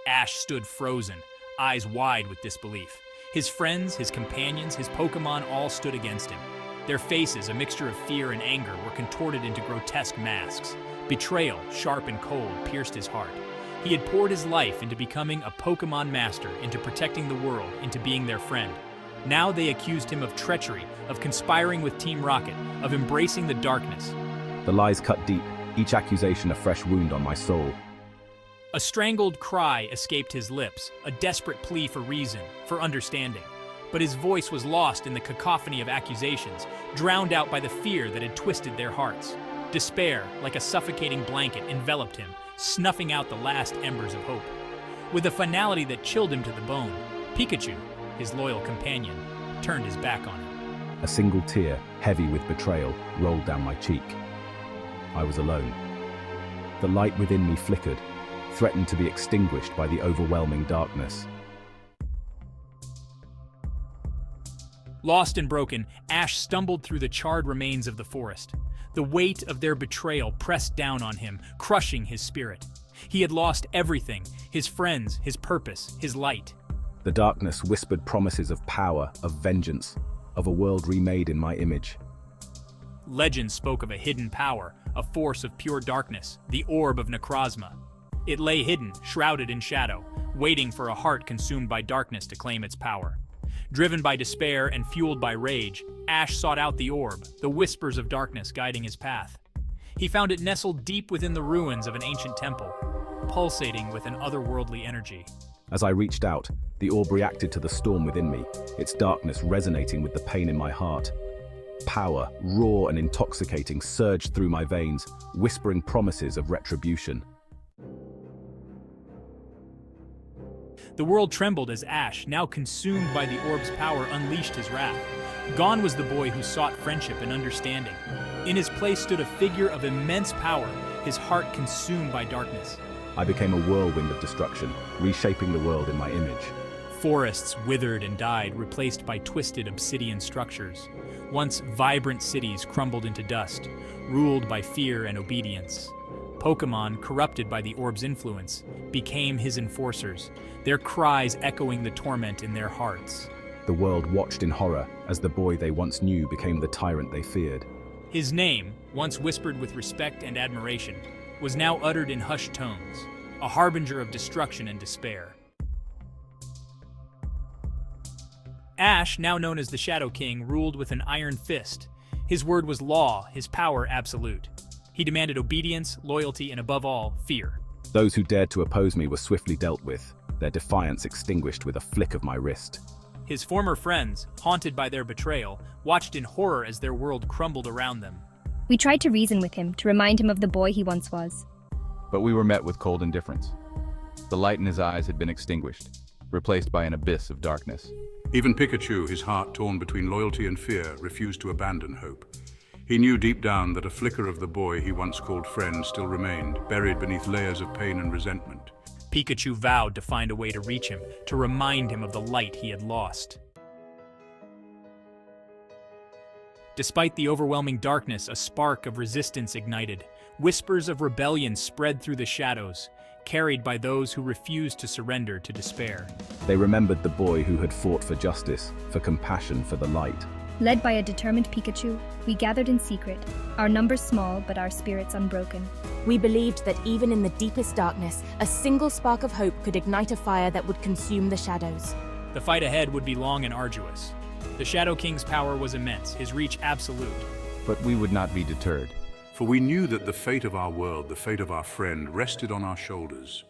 Ash stood frozen, eyes wide with disbelief. His friends, his companions, his Pokémon all stood against him. Their faces, a mixture of fear and anger, were contorted into grotesque masks. Betrayal, sharp and cold, pierced his heart. He had poured his life into becoming a Pokémon master, into protecting the world, into being their friend. Now they accused him of treachery, of conspiring with Team Rocket, of embracing the darkness. The lies cut deep, each accusation a fresh wound on my soul. A strangled cry escaped his lips, a desperate plea for reason, for understanding. But his voice was lost in the cacophony of accusations, drowned out by the fear that had twisted their hearts. Despair, like a suffocating blanket, enveloped him, snuffing out the last embers of hope. With a finality that chilled him to the bone, Pikachu, his loyal companion, turned his back on him. A single tear, heavy with betrayal, rolled down my cheek. I was alone. The light within me flickered, threatened to be extinguished by the overwhelming darkness. Lost and broken, Ash stumbled through the charred remains of the forest. The weight of their betrayal pressed down on him, crushing his spirit. He had lost everything, his friends, his purpose, his light. The darkness whispered promises of power, of vengeance, of a world remade in my image. Legend spoke of a hidden power, a force of pure darkness, the orb of Necrozma. It lay hidden, shrouded in shadow, waiting for a heart consumed by darkness to claim its power. Driven by despair and fueled by rage, Ash sought out the orb, the whispers of darkness guiding his path. He found it nestled deep within the ruins of an ancient temple, pulsating with an otherworldly energy. As I reached out, the orb reacted to the storm within me, its darkness resonating with the pain in my heart. Power, raw and intoxicating, surged through my veins, whispering promises of retribution. The world trembled as Ash, now consumed by the orb's power, unleashed his wrath. Gone was the boy who sought friendship and understanding. In his place stood a figure of immense power, his heart consumed by darkness. I became a whirlwind of destruction, reshaping the world in my image. Forests withered and died, replaced by twisted obsidian structures. Once vibrant cities crumbled into dust, ruled by fear and obedience. Pokémon, corrupted by the orb's influence, became his enforcers, their cries echoing the torment in their hearts. The world watched in horror as the boy they once knew became the tyrant they feared. His name, once whispered with respect and admiration, was now uttered in hushed tones, a harbinger of destruction and despair. Ash, now known as the Shadow King, ruled with an iron fist. His word was law, his power absolute. He demanded obedience, loyalty, and above all, fear. Those who dared to oppose me were swiftly dealt with, their defiance extinguished with a flick of my wrist. His former friends, haunted by their betrayal, watched in horror as their world crumbled around them. We tried to reason with him, to remind him of the boy he once was. But we were met with cold indifference. The light in his eyes had been extinguished, replaced by an abyss of darkness. Even Pikachu, his heart torn between loyalty and fear, refused to abandon hope. He knew deep down that a flicker of the boy he once called friend still remained, buried beneath layers of pain and resentment. Pikachu vowed to find a way to reach him, to remind him of the light he had lost. Despite the overwhelming darkness, a spark of resistance ignited. Whispers of rebellion spread through the shadows, carried by those who refused to surrender to despair. They remembered the boy who had fought for justice, for compassion, for the light. Led by a determined Pikachu, we gathered in secret, our numbers small but our spirits unbroken. We believed that even in the deepest darkness, a single spark of hope could ignite a fire that would consume the shadows. The fight ahead would be long and arduous. The Shadow King's power was immense, his reach absolute. But we would not be deterred. For we knew that the fate of our world, the fate of our friend, rested on our shoulders.